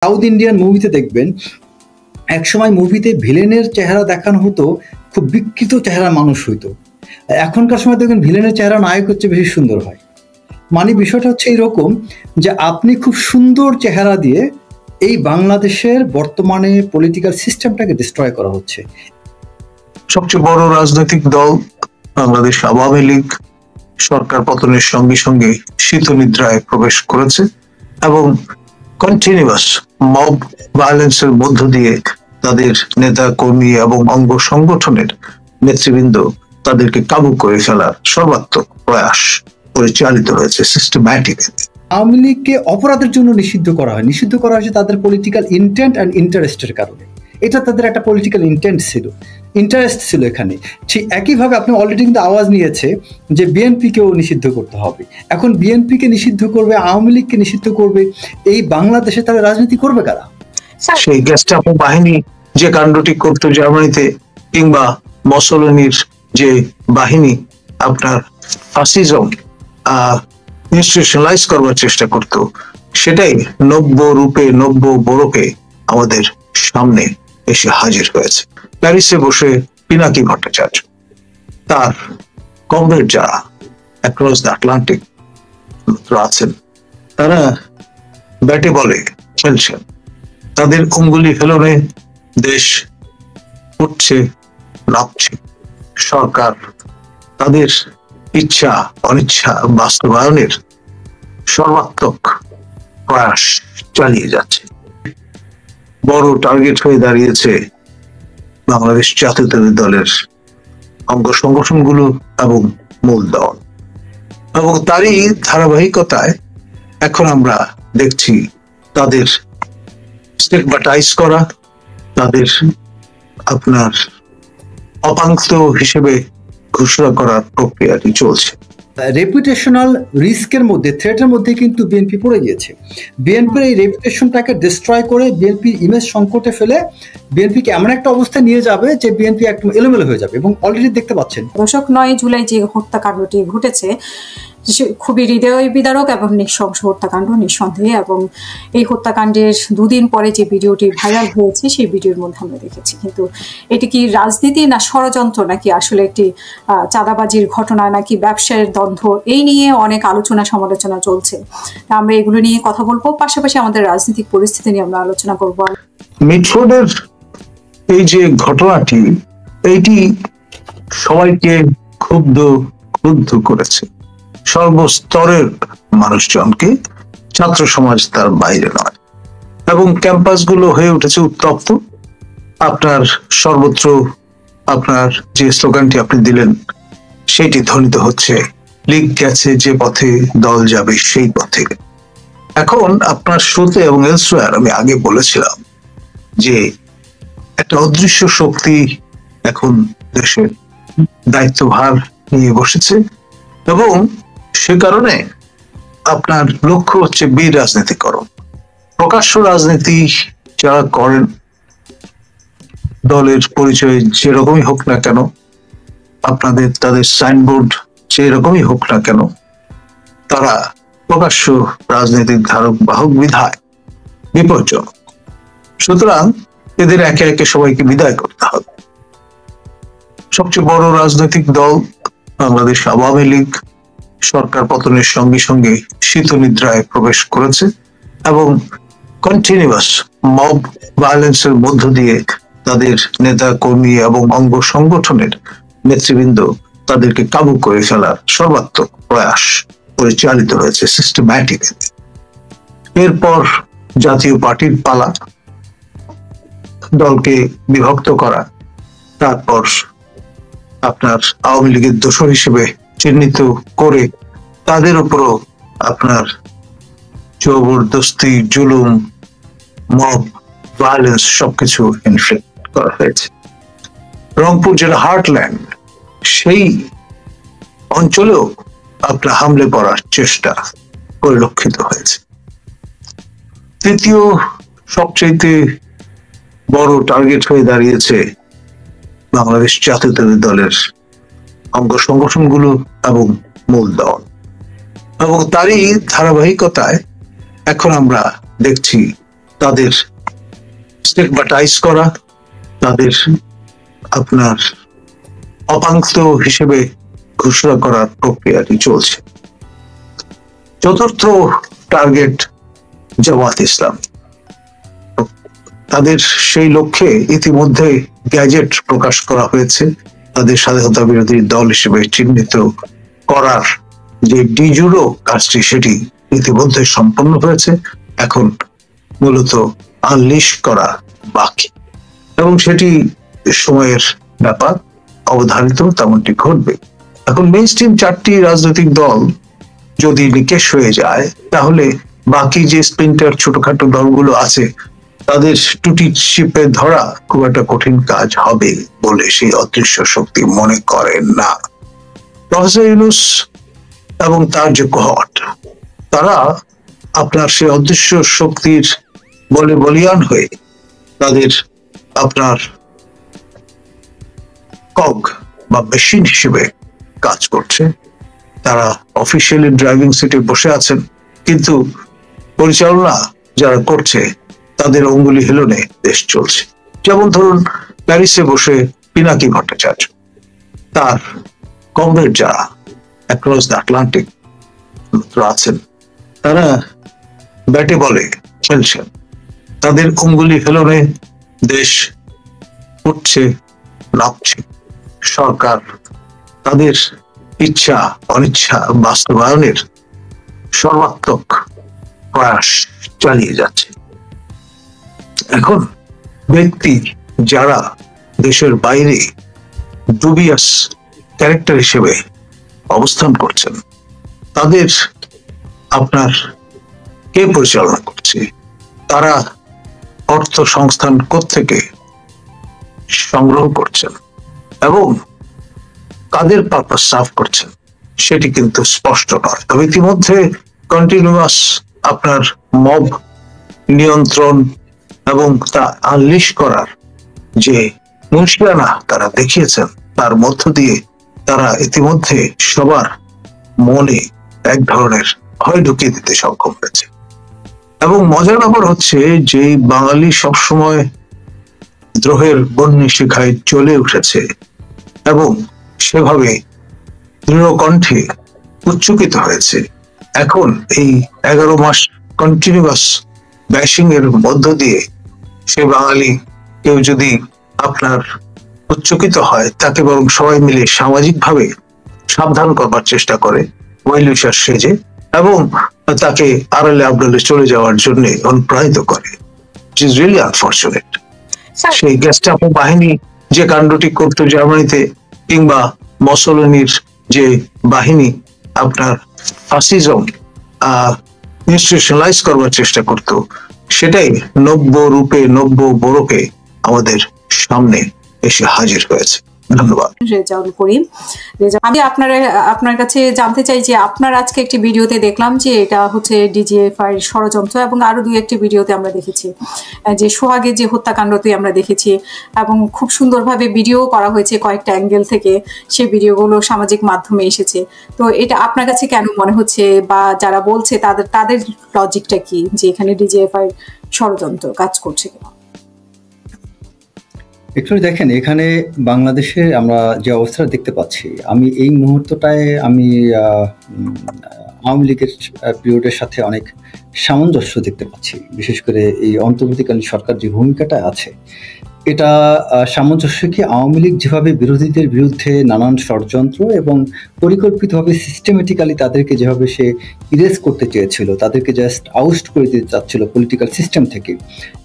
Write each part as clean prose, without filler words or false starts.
South Indian মুভিতে দেখবেন একসময় মুভিতে ভিলেনের চেহারা দেখানো হতো, খুব বিকৃত চেহারা মানুষ হইতো। এখনকার সময় দেখবেন ভিলেনের চেহারা নায়ক হচ্ছে বেশি সুন্দর হয়। মানে বিষয়টা হচ্ছে এইরকম যে আপনি খুব সুন্দর চেহারা দিয়ে এই বাংলাদেশের বর্তমানে পলিটিক্যাল সিস্টেমটাকে ডিস্ট্রয় করা হচ্ছে। সবচেয়ে বড় রাজনৈতিক দল বাংলাদেশ আওয়ামী লীগ সরকার পতনের সঙ্গে সঙ্গে শীতনিদ্রায় প্রবেশ করেছে এবং কন্টিনিউয়াস মব ভায়োলেন্সের মধ্য দিয়ে তাদের নেতা কর্মী এবং অঙ্গ সংগঠনের নেতৃবৃন্দ তাদেরকে কাবু করে ফেলার সর্বাত্মক প্রয়াস পরিচালিত হয়েছে সিস্টেম্যাটিক। আওয়ামী লীগকে অপরাধের জন্য নিষিদ্ধ করা হয়েছে তাদের পলিটিক্যাল ইন্টেন্ট অ্যান্ড ইন্টারেস্টের কারণে। এটা তাদের একটা পলিটিক্যাল ইন্টারেস্ট ছিল এখানে। ঠিক একইভাবে আপনি অলরেডি কিন্তু আওয়াজ নিয়েছে যে বিএনপিকেও নিষিদ্ধ করতে হবে। এখন বিএনপিকে নিষিদ্ধ করবে, আওয়ামী লীগকে নিষিদ্ধ করবে, এই বাংলাদেশে তাহলে রাজনীতি করবে কারা? সেই গেস্টাপো বাহিনী যে কাণ্ডটি করতো জার্মানিতে, কিংবা মসলিনির যে বাহিনী আপনার ফাসিজম ইনস্টিটিউশনালাইজ করবার চেষ্টা করত, সেটাই নব্য রূপে নব্য বরফে আমাদের সামনে এসে হাজির হয়েছে। প্যারিসে বসে পিনাকি ভট্টাচার্য তার কমরেড যারা অ্যাক্রস দ্য আটলান্টিক আছেন, তারা ব্যাটে বলে খেলছেন। তাদের অঙ্গুলি হেলনে দেশ উঠছে, নামছে। সরকার তাদের ইচ্ছা অনিচ্ছা বাস্তবায়নের সর্বাত্মক প্রয়াস চালিয়ে যাচ্ছে। বড় টার্গেট হয়ে দাঁড়িয়েছে বাংলাদেশ জাতীয়তাবাদী দলের অঙ্গ সংগঠনগুলো এবং মূল দল, এবং তারই ধারাবাহিকতায় এখন আমরা দেখছি তাদের স্টিগমাটাইজ করা, তাদের আপনার অপাঙ্ক্ত হিসেবে ঘোষণা করার প্রক্রিয়াটি চলছে। রেপুটেশনাল রিস্কের মধ্যে, থ্রেটের মধ্যে কিন্তু বিএনপি পড়ে গিয়েছে। বিএনপির এই রেপুটেশনটাকে ডিস্ট্রয় করে বিএনপির ইমেজ সংকটে ফেলে বিএনপিকে এমন একটা অবস্থায় নিয়ে যাবে যে বিএনপি একদম এলোমেলো হয়ে যাবে, এবং অলরেডি দেখতে পাচ্ছেন। দর্শক, 9 জুলাই যে হত্যাকাণ্ডটি ঘটেছে খুবই হৃদয় বিদারক এবং নৃশংস হত্যাকাণ্ড নিঃসন্দেহে, এবং এই হত্যাকাণ্ডের দুদিন পরে যে ভিডিওটি ভাইরাল হয়েছে সেই ভিডিওর মধ্যে আমরা দেখেছি। কিন্তু এটি কি রাজনীতি না ষড়যন্ত্র, নাকি আসলে একটি চাঁদাবাজির ঘটনা, নাকি ব্যবসায়ের দ্বন্দ্ব, এই নিয়ে অনেক আলোচনা সমালোচনা চলছে। আমরা এগুলো নিয়ে কথা বলবো, পাশাপাশি আমাদের রাজনৈতিক পরিস্থিতি নিয়ে আমরা আলোচনা করবো। মিটফোর্ডের এই যে ঘটনাটি, এইটি সবাইকে ক্রুদ্ধ করেছে, সর্বস্তরের মানুষজনকে, ছাত্র সমাজ তার বাইরে নয়, এবং ক্যাম্পাসগুলো হয়ে উঠেছে উত্তপ্ত। আপনার সর্বত্র আপনার যে স্লোগানটি আপনি দিলেন সেটি ধ্বনিত হচ্ছে, লীগ গেছে যে পথে দল যাবে সেই পথে। এখন আপনার শুরুতে এবং এলসওয়্যার আমি আগে বলেছিলাম যে একটা অদৃশ্য শক্তি এখন দেশের দায়িত্বভার নিয়ে বসেছে, এবং সে কারণে আপনার লক্ষ্য হচ্ছে বীর রাজনীতিকরণ। প্রকাশ্য রাজনীতি যারা করেন, দলের পরিচয় যেরকমই হোক না কেন, তাদের সাইনবোর্ড যেরকমই হোক না কেন, তারা প্রকাশ্য রাজনৈতিক ধারক বাহক বিধায় বিপজ্জনক। সুতরাং এদের একে একে সবাইকে বিদায় করতে হবে। সবচেয়ে বড় রাজনৈতিক দল বাংলাদেশ আওয়ামী লীগ সরকার পতনের সঙ্গে সঙ্গে শীতনিদ্রায় প্রবেশ করেছে এবং কন্টিনিউয়াস মব ভায়োলেন্সের মধ্য দিয়ে তাদের নেতা কর্মী এবং অঙ্গ সংগঠনের নেতৃবৃন্দ তাদেরকে কাবু করে ফেলার সর্বাত্মক প্রয়াস পরিচালিত হয়েছে সিস্টেম্যাটিক। এরপর জাতীয় পার্টির পালা, দলকে বিভক্ত করা, তারপর আপনার আওয়ামী লীগের দোষর হিসেবে চিহ্নিত করে তাদের উপরও আপনার জবরদস্তি, জুলুম, মব ভায়োলেন্স সবকিছু ইনফ্লিক্ট করা হয়েছে। রংপুর যেটা হার্টল্যান্ড, সেই অঞ্চলেও আপনার হামলে পড়ার চেষ্টা পরিলক্ষিত হয়েছে। তৃতীয় সবচেয়ে বড় টার্গেট হয়ে দাঁড়িয়েছে বাংলাদেশ জাতীয়তাবাদী দলের অঙ্গ সংগঠনগুলো এবং মূল দল, এবং তারই ধারাবাহিকতায় এখন আমরা দেখছি তাদের স্টিগমাটাইজ করা, তাদের আপনার অপাঙ্ক্ত হিসেবে ঘোষণা করার প্রক্রিয়াটি চলছে। চতুর্থ টার্গেট জামাত ইসলাম। তাদের সেই লক্ষ্যে ইতিমধ্যে গ্যাজেট প্রকাশ করা হয়েছে। তাদের স্বাধীনতা বিরোধী দল হিসেবে চিহ্নিত করার যে ডিজুরো কাজটি সেটি ইতিমধ্যে সম্পন্ন হয়েছে। এখন মূলত আনলিশ করা বাকি, এবং সেটি সময়ের ব্যাপার, অবধারিত তেমনটি ঘটবে। এখন মেইনস্ট্রিম চারটি রাজনৈতিক দল যদি নিকেশ হয়ে যায়, তাহলে বাকি যে স্প্লিন্টার ছোটখাটো দলগুলো আছে তাদের টুটি শিপে ধরা খুব একটা কঠিন কাজ হবে বলে সেই অদৃশ্য শক্তি মনে করেন না। প্রফেসর ইউনূস এবং তার যে কোহর্ট, তারা আপনার সেই অদৃশ্য শক্তির বলে বলিয়ান হয়ে তাদের আপনার কক বা মেশিন হিসেবে কাজ করছে। তারা অফিসিয়ালি ড্রাইভিং সিটে বসে আছেন, কিন্তু পরিচালনা যারা করছে তাদের অঙ্গুলি হেলনে দেশ চলছে। যেমন ধরুন, প্যারিসে বসে পিনাকি ভট্টাচার্য, তার কমরেড যারা অ্যাক্রস দ্য আটলান্টিক আছেন, তারা ব্যাটে বলে খেলছেন। তাদের অঙ্গুলি হেলনে দেশ উঠছে, নামছে। সরকার তাদের ইচ্ছা অনিচ্ছা বাস্তবায়নের সর্বাত্মক প্রয়াস চালিয়ে যাচ্ছে। এখন ব্যক্তি যারা দেশের বাইরে ডুবিয়াস ক্যারেক্টার হিসেবে অবস্থান করছেন, তাদের আপনার কে পরিচালনা করছে? তারা অর্থ সংস্থান কোত্থেকে সংগ্রহ করছেন এবং কাদের পারপাস সার্ভ করছেন সেটি কিন্তু স্পষ্ট নয়। তবে ইতিমধ্যে কন্টিনিউয়াস আপনার মব নিয়ন্ত্রণ এবং তা আনলিশ করার যে মুশকিলানা তারা দেখিয়েছেন, তার মধ্য দিয়ে তারা ইতিমধ্যে সবার মনে এক ধরনের ভয় ঢুকিয়ে দিতে সক্ষম হয়েছে। এবং মজার ব্যাপার হচ্ছে যে বাঙালি সবসময় দ্রোহের বন্যী শিখায় জ্বলে উঠেছে এবং সেভাবে দৃঢ় কণ্ঠে উচ্চকিত হয়েছে। এখন এই 11 মাস কন্টিনিউয়াস ব্যাশিং এর মধ্য দিয়ে সে বাঙালি কেউ যদি আপনার উচ্চকিত হয়, তাকে বরং সবাই মিলে সামাজিকভাবে সাবধান করবার চেষ্টা করে ওয়েলউইশার সেজে, এবং তাকে আড়ালে আবডালে চলে যাওয়ার জন্য অনুপ্রাণিত করে। It is really unfortunate. সেই গেস্টাপো বাহিনী যে কাণ্ডটি করতো জার্মানিতে, কিংবা মসোলিনির যে বাহিনী আপনার ফাসিজম ইনস্টিটিউশনালাইজ করবার চেষ্টা করত, সেটাই নব্য রূপে নব্য বরফে আমাদের সামনে এসে হাজির হয়েছে। ধন্যবাদ। রেজাউল করিম, আমি আপনার কাছে জানতে চাই যে আপনার আজকে একটি ভিডিওতে দেখলাম যে এটা হচ্ছে ডিজিএফআই এর ষড়যন্ত্র, এবং আরো দুই একটি ভিডিওতে আমরা দেখেছি যে সোহাগের যে হত্যাকাণ্ডটি আমরা দেখেছি, এবং খুব সুন্দরভাবে ভিডিও করা হয়েছে কয়েকটা অ্যাঙ্গেল থেকে। সেই ভিডিওগুলো সামাজিক মাধ্যমে এসেছে। তো এটা আপনার কাছে কেন মনে হচ্ছে, বা যারা বলছে তাদের লজিকটা কি যে এখানে ডিজিএফআই ষড়যন্ত্র কাজ করছে কিনা? একটু দেখেন, এখানে বাংলাদেশে আমরা যে অবস্থা দেখতে পাচ্ছি, আমি এই মুহূর্তটায় আমি আওয়ামী লীগের পিরিয়ডের সাথে অনেক সামঞ্জস্য দেখতে পাচ্ছি। বিশেষ করে এই অন্তর্বর্তীকালীন সরকার যে ভূমিকাটা আছে, এটা সামঞ্জস্য কি আওয়ামী লীগ যেভাবে বিরোধীদের বিরুদ্ধে নানান ষড়যন্ত্র এবং পরিকল্পিতভাবে সিস্টেমেটিক্যালি তাদেরকে যেভাবে সে ইরেজ করতে চেয়েছিল, তাদেরকে জাস্ট আউস্ট করে দিতে চাচ্ছিল পলিটিক্যাল সিস্টেম থেকে,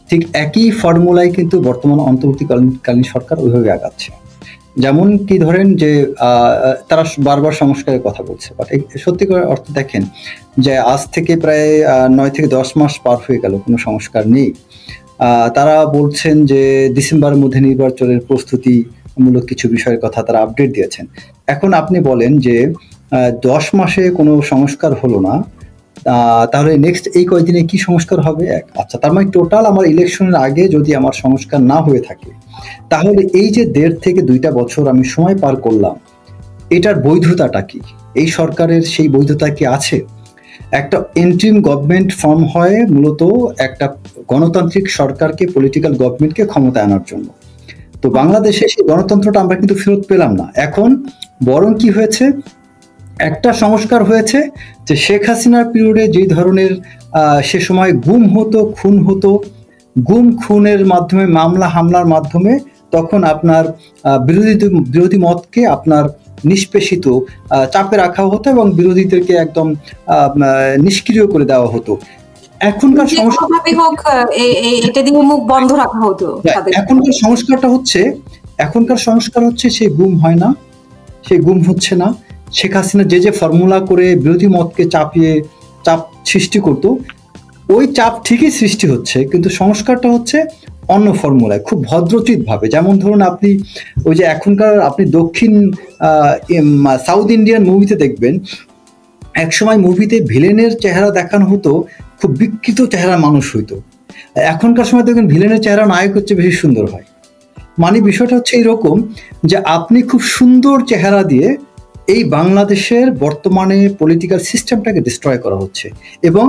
ঠিক একই ফর্মুলায় কিন্তু বর্তমান অন্তর্বর্তীকালীন সরকার ওইভাবে আগাচ্ছে। যেমন কি ধরেন যে তারা বারবার সংস্কারের কথা বলছে, বাট সত্যিকার অর্থ দেখেন যে আজ থেকে প্রায় 9 থেকে 10 মাস পার হয়ে গেল, কোনো সংস্কার নেই। তারা বলছেন যে ডিসেম্বরের মধ্যে নির্বাচনের প্রস্তুতিমূলক কিছু বিষয়ের কথা তারা আপডেট দিয়েছেন। এখন আপনি বলেন যে 10 মাসে কোনো সংস্কার হলো না, তাহলে নেক্সট এই কয়েকদিনে কি সংস্কার হবে? আচ্ছা, তার মানে টোটাল আমার ইলেকশনের আগে যদি আমার সংস্কার না হয়ে থাকে, তাহলে এই যে 1.5 থেকে 2 বছর আমি সময় পার করলাম, এটার বৈধতাটা কি? এই সরকারের সেই বৈধতা কি আছে? একটা ইন্টারিম গভর্নমেন্ট ফর্ম হয় মূলত একটা গণতান্ত্রিক সরকারকে, পলিটিক্যাল গভর্নমেন্টকে ক্ষমতায় আনার জন্য। তো বাংলাদেশে সেই গণতন্ত্রটা আমরা কিন্তু ফেরত পেলাম না। এখন বরং কি হয়েছে, একটা সংস্কার হয়েছে যে শেখ হাসিনার পিরিয়ডে যেই ধরনের সে সময় গুম হতো, খুন হতো, গুম খুনের মাধ্যমে, মামলা হামলার মাধ্যমে তখন আপনার বিরোধী মতকে আপনার নিষ্পেষিত, চাপে রাখা হতো এবং বিরোধীদেরকে একদম নিষ্ক্রিয় করে দেওয়া হতো। এখনকার এখনকার সংস্কার হচ্ছে সেই গুম হয় না, সেই গুম হচ্ছে না। শেখ হাসিনা যে ফর্মুলা করে বিরোধী মতকে চাপ সৃষ্টি করতো, ওই চাপ ঠিকই সৃষ্টি হচ্ছে, কিন্তু সংস্কারটা হচ্ছে অন্য ফর্মুলায়, খুব ভদ্রচিত ভাবে। যেমন ধরুন আপনি ওই যে এখনকার আপনি দক্ষিণ সাউথ ইন্ডিয়ান মুভিতে দেখবেন, একসময় মুভিতে ভিলেনের চেহারা দেখানো হতো, খুব বিকৃত চেহারা মানুষ হইতো। এখনকার সময় দেখবেন ভিলেনের চেহারা নায়ক হচ্ছে বেশি সুন্দর হয়। মানে বিষয়টা হচ্ছে এইরকম যে আপনি খুব সুন্দর চেহারা দিয়ে এই বাংলাদেশের বর্তমানে পলিটিক্যাল সিস্টেমটাকে ডিস্ট্রয় করা হচ্ছে। এবং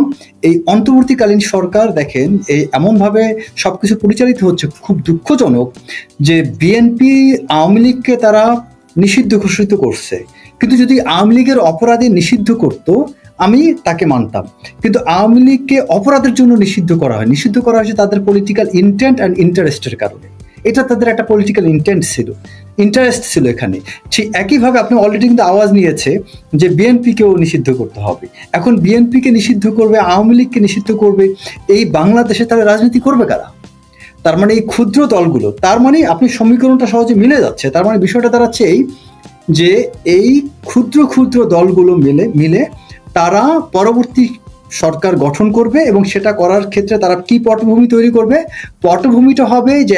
এই অন্তর্বর্তীকালীন সরকার দেখেন এই এমনভাবে সবকিছু পরিচালিত হচ্ছে, খুব দুঃখজনক যে বিএনপি আওয়ামী লীগকে তারা নিষিদ্ধ ঘোষিত করছে, কিন্তু যদি আওয়ামী লীগের অপরাধী নিষিদ্ধ করতো আমি তাকে মানতাম, কিন্তু আওয়ামী লীগকে অপরাধের জন্য নিষিদ্ধ করা হয়েছে তাদের পলিটিক্যাল ইন্টেন্ট অ্যান্ড ইন্টারেস্টের কারণে। এটা তাদের একটা পলিটিক্যাল ইন্টারেস্ট ছিল এখানে। ঠিক একইভাবে আপনি অলরেডি কিন্তু আওয়াজ নিয়েছে যে বিএনপিকেও নিষিদ্ধ করতে হবে। এখন বিএনপিকে নিষিদ্ধ করবে, আওয়ামী লীগকে নিষিদ্ধ করবে, এই বাংলাদেশে তারা রাজনীতি করবে কারা? তার মানে এই ক্ষুদ্র দলগুলো, তার মানে আপনি সমীকরণটা সহজে মিলে যাচ্ছে। তার মানে বিষয়টা দাঁড়াচ্ছে এই যে এই ক্ষুদ্র ক্ষুদ্র দলগুলো মিলে তারা পরবর্তী সরকার গঠন করবে, এবং সেটা করার ক্ষেত্রে তারা কি পটভূমি তৈরি করবে? পটভূমিটা হবে যে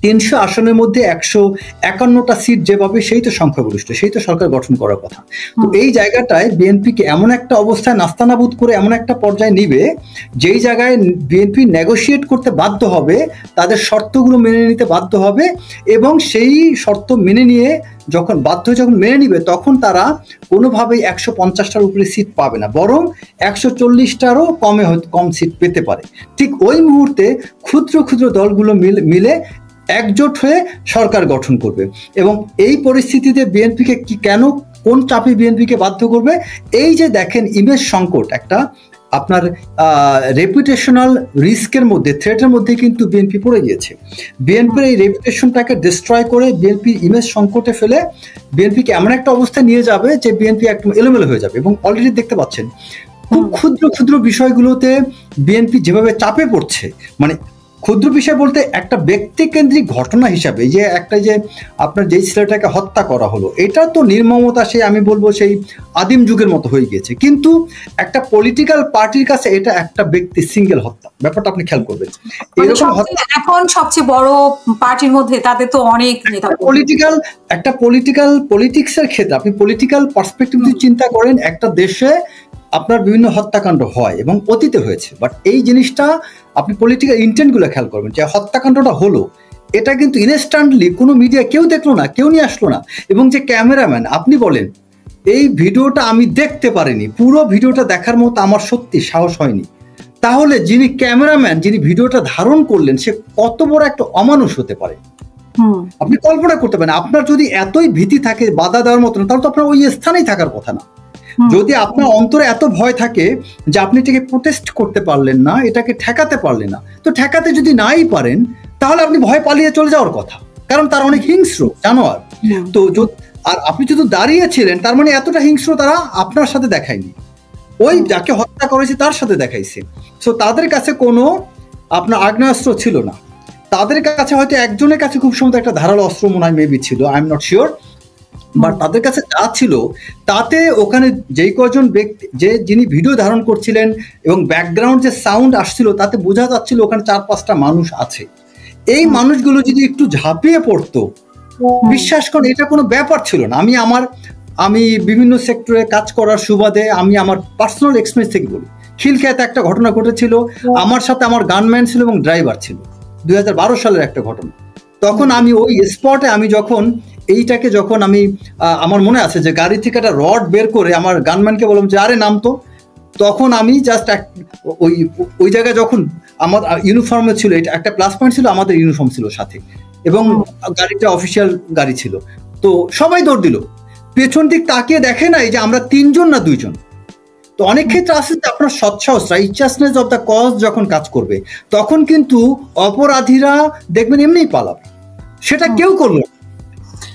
300 আসনের মধ্যে 151টা সিট যে পাবে সেই তো সংখ্যাগরিষ্ঠ, সেই তো সরকার গঠন করার কথা। তো এই জায়গাটায় বিএনপিকে এমন একটা অবস্থায় নাস্তানাবুদ করে এমন একটা পর্যায়ে নিবে যেই জায়গায় বিএনপি নেগোশিয়েট করতে বাধ্য হবে, তাদের শর্তগুলো মেনে নিতে বাধ্য হবে, এবং সেই শর্ত মেনে নিয়ে যখন মেনে নিবে তখন তারা কোনোভাবেই 150টার উপরে সিট পাবে না, বরং 140টারও কম সিট পেতে পারে। ঠিক ওই মুহূর্তে ক্ষুদ্র ক্ষুদ্র দলগুলো মিলে একজোট হয়ে সরকার গঠন করবে। এবং এই পরিস্থিতিতে বিএনপিকে কোন চাপে বিএনপিকে বাধ্য করবে? এই যে দেখেন ইমেজ সংকট, একটা আপনার রেপুটেশনাল রিস্কের মধ্যে, থ্রেটের মধ্যে কিন্তু বিএনপি পড়ে গিয়েছে। বিএনপির এই রেপুটেশনটাকে ডিস্ট্রয় করে বিএনপি ইমেজ সংকটে ফেলে বিএনপিকে এমন একটা অবস্থায় নিয়ে যাবে যে বিএনপি একদম এলোমেলো হয়ে যাবে। এবং অলরেডি দেখতে পাচ্ছেন খুব ক্ষুদ্র ক্ষুদ্র বিষয়গুলোতে বিএনপি যেভাবে চাপে পড়ছে, মানে ক্ষুদ্র বিষয় বলতে একটা ব্যক্তিকেন্দ্রিক ঘটনা হিসাবে যে আপনার যেই ছেলেটাকে হত্যা করা হলো, এটা তো নির্মমতা আমি বলবো সেই আদিম যুগের মতো হয়ে গিয়েছে, কিন্তু একটা পলিটিক্যাল পার্টির কাছে এটা একটা ব্যক্তি সিঙ্গেল হত্যা। ব্যাপারটা আপনি খেয়াল করবেন, এখন সবচেয়ে বড় পার্টির মধ্যে তাদের তো অনেক নেতা, পলিটিক্সের ক্ষেত্রে আপনি পলিটিক্যাল পার্সপেক্টিভ যদি চিন্তা করেন, একটা দেশে আপনার বিভিন্ন হত্যাকাণ্ড হয় এবং অতীতে হয়েছে, বাট এই জিনিসটা আপনি পলিটিক্যাল ইন্টেন্টগুলো খেয়াল করবেন যে হত্যাকাণ্ডটা হলো, এটা কিন্তু ইনস্ট্যান্টলি কোনো মিডিয়া কেউ দেখলো না, কেউ নিয়ে আসলো না। এবং যে ক্যামেরাম্যান, আপনি বলেন এই ভিডিওটা আমি দেখতে পারিনি, পুরো ভিডিওটা দেখার মতো আমার সত্যি সাহস হয়নি, তাহলে যিনি ক্যামেরাম্যান, যিনি ভিডিওটা ধারণ করলেন, সে কত বড় একটা অমানুষ হতে পারে আপনি কল্পনা করতে পারেন। আপনার যদি এতই ভীতি থাকে বাধা দেওয়ার মতো, তাহলে তো আপনার ওই স্থানেই থাকার কথা না। যদি আপনার অন্তরে এত ভয় থাকে যে আপনি এটাকে প্রোটেস্ট করতে পারলেন না, এটাকে ঠেকাতে পারলেন না, তো ঠেকাতে যদি নাই পারেন তাহলে আপনি ভয় পালিয়ে চলে যাওয়ার কথা, কারণ তারা অনেক হিংস্র জানোয়ার। তো আর আপনি যদি দাঁড়িয়েছিলেন, তার মানে এতটা হিংস্র তারা আপনার সাথে দেখায়নি, ওই যাকে হত্যা করেছে তার সাথে দেখাইছে। সো তাদের কাছে কোনো আপনার আগ্নেয়াস্ত্র ছিল না, তাদের কাছে হয়তো একজনের কাছে খুব সম্ভবত একটা ধারালো অস্ত্র মনে হয় মেবি ছিল, I am not sure, but তাদের কাছে যা ছিল তাতে ওখানে যেই কজন ব্যক্তি যিনি ভিডিও ধারণ করছিলেন এবং ব্যাকগ্রাউন্ড যে সাউন্ড আসছিল তাতে বোঝা যাচ্ছিল ওখানে 4-5টা মানুষ আছে। এই মানুষগুলো যদি একটু ঝাঁপিয়ে পড়তো, বিশ্বাস করুন এটা কোনো ব্যাপার ছিল না। আমি বিভিন্ন সেক্টরে কাজ করার সুবাদে আমি আমার পার্সোনাল এক্সপিরিয়েন্স থেকে বলি, খিলখ্যাতে একটা ঘটনা ঘটেছিল, আমার সাথে আমার গানম্যান ছিল এবং ড্রাইভার ছিল, 2012 সালের একটা ঘটনা। তখন আমি ওই স্পটে যখন আমি আমার মনে আছে যে গাড়ি থেকে একটা রড বের করে আমার গানম্যানকে বললাম যে আরে নাম তো, তখন আমি জাস্ট ওই জায়গায় যখন আমার ইউনিফর্মে ছিল, এটা একটা প্লাস পয়েন্ট ছিল, আমাদের ইউনিফর্ম ছিল সাথে এবং গাড়িটা অফিসিয়াল গাড়ি ছিল। তো সবাই দৌড় দিল, পেছন দিক তাকিয়ে দেখে নাই যে আমরা 3 জন না 2 জন। তো অনেক ক্ষেত্রে আসে যে আপনার সৎসাহস, রাইচাসনেস অফ দ্য কজ যখন কাজ করবে তখন কিন্তু অপরাধীরা দেখবেন এমনিই পালাবে, সেটা কেউ করলো না।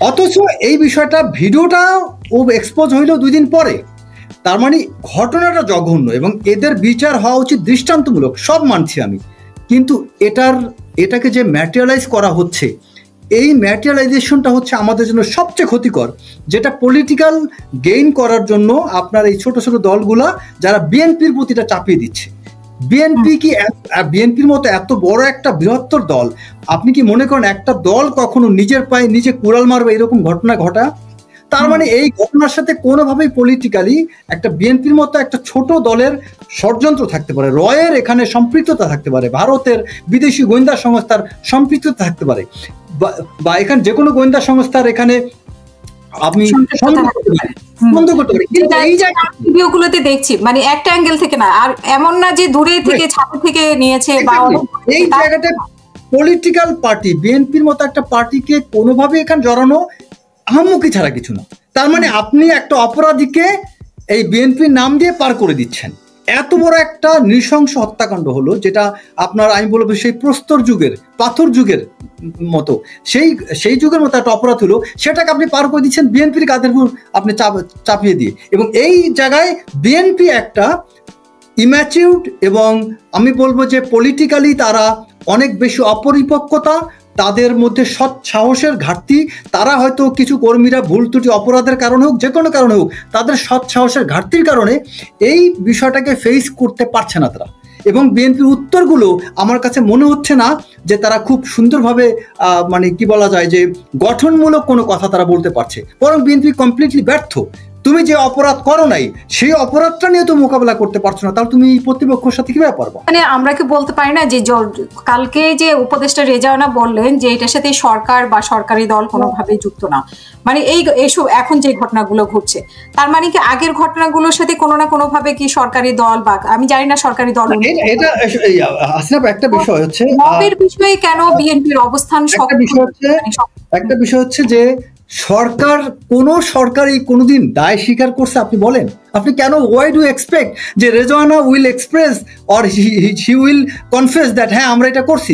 অথচ এই বিষয়টা ভিডিওটা ও এক্সপোজ হইলো 2 দিন পরে। তার মানে ঘটনাটা জঘন্য এবং এদের বিচার হওয়া উচিত দৃষ্টান্তমূলক, সব মানছি আমি, কিন্তু এটাকে যে ম্যাটেরিয়ালাইজ করা হচ্ছে, এই ম্যাটেরিয়ালাইজেশনটা হচ্ছে আমাদের জন্য সবচেয়ে ক্ষতিকর, যেটা পলিটিক্যাল গেইন করার জন্য আপনার এই ছোট ছোট দলগুলা যারা বিএনপির প্রতিটা চাপিয়ে দিচ্ছে। বিএনপির মতো এত বড় একটা বৃহত্তর দল, আপনি কি মনে করেন একটা দল কখনো নিজের পায়ে নিজে কুড়াল মারবে এরকম ঘটনা ঘটা? তার মানে এই ঘটনার সাথে কোনোভাবেই পলিটিক্যালি একটা বিএনপির মতো একটা ছোট দলের ষড়যন্ত্র থাকতে পারে, রয়ের এখানে সম্পৃক্ততা থাকতে পারে, ভারতের বিদেশি গোয়েন্দা সংস্থার সম্পৃক্ততা থাকতে পারে, বা এখানে যে কোনো গোয়েন্দা সংস্থার এখানে আপনি বন্ধ করতে পারেন। এই ভিডিওগুলোতে দেখছি মানে একটা অ্যাঙ্গেল থেকে না, আর এমন না যে দূরে থেকে ছাদ থেকে নিয়েছে বা এই জায়গাটা পলিটিক্যাল পার্টি বিএনপির মতো একটা পার্টিকে কোনোভাবে এখানে জড়ানো আহাম্মকি ছাড়া কিছু না। তার মানে আপনি একটা অপরাধীকে এই বিএনপির নাম দিয়ে পার করে দিচ্ছেন। এত বড় একটা নৃশংস হত্যাকাণ্ড হলো, যেটা আপনার আমি বলবো সেই প্রস্তর যুগের, পাথর যুগের মতো, সেই যুগের মতো একটা অপরাধ হলো, সেটাকে আপনি পার করে দিচ্ছেন বিএনপির কাঁধের উপর আপনি চাপিয়ে দিয়ে। এবং এই জায়গায় বিএনপি একটা ইম্যাচিউরড এবং আমি বলবো যে পলিটিক্যালি তারা অনেক বেশি অপরিপক্কতা, তাদের মধ্যে সৎ সাহসের ঘাটতি, তারা হয়তো কিছু কর্মীরা ভুল ত্রুটি অপরাধের কারণে হোক, যে কোনো কারণে হোক, তাদের সৎ সাহসের ঘাটতির কারণে এই বিষয়টাকে ফেস করতে পারছে না তারা। এবং বিএনপির উত্তরগুলো আমার কাছে মনে হচ্ছে না যে তারা খুব সুন্দরভাবে মানে কি বলা যায় যে গঠনমূলক কোনো কথা তারা বলতে পারছে, বরং বিএনপি কমপ্লিটলি ব্যর্থ। তুমি যে অপরাধ করো নাই সেই অপরাধটা নিয়ে তো মোকাবেলা করতে পারছো না, তাহলে তুমি প্রতিপক্ষের সাথে কিভাবে পারবো? মানে আমরা কি বলতে পারি না যে কালকে যে উপদেষ্টা রেজাওয়ানা বললেন যে এটার সাথে সরকার বা সরকারি দল কোনোভাবেই যুক্ত না, মানে এইসব এখন যে ঘটনাগুলো ঘটছে তার মানে কি আগের ঘটনাগুলোর সাথে কোনো না কোনো ভাবে কি সরকারি দল বা আমি জানি না সরকারি দল, এটা আসলে একটা বিষয় হচ্ছে মবের বিষয়ে কেন বিএনপির অবস্থান, একটা বিষয় হচ্ছে যে সরকার, কোন সরকারই কোনোদিন দায় স্বীকার করছে আপনি বলেন? আপনি কেন, ওয়াই ডু এক্সপেক্ট যে Rezwana will express or he will confess that হ্যাঁ আমরা এটা করছি?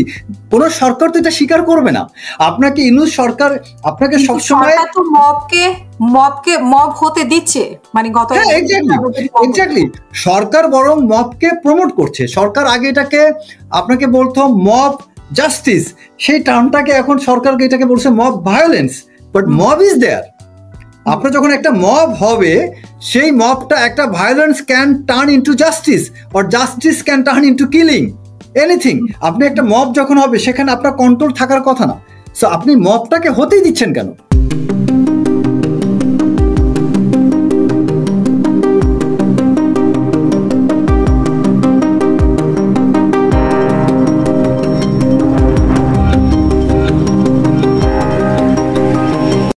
কোন সরকার তো এটা স্বীকার করবে না। আপনাকে ইউনূস সরকার আপনাকে সবসময় মব হতে দিচ্ছে, মানে গত এক্স্যাক্টলি সরকার বরং মবকে প্রমোট করছে। সরকার আগে এটাকে আপনাকে বলতো মব জাস্টিস, সেই টার্মটাকে এখন সরকারকে এটাকে বলছে mob violence. But mob is there. আপনার যখন একটা মব হবে, সেই মবটা একটা violence can turn into justice, or justice can turn into killing, anything. আপনি একটা মব যখন হবে সেখানে আপনার কন্ট্রোল থাকার কথা না। সো আপনি মবটাকে হতেই দিচ্ছেন কেন?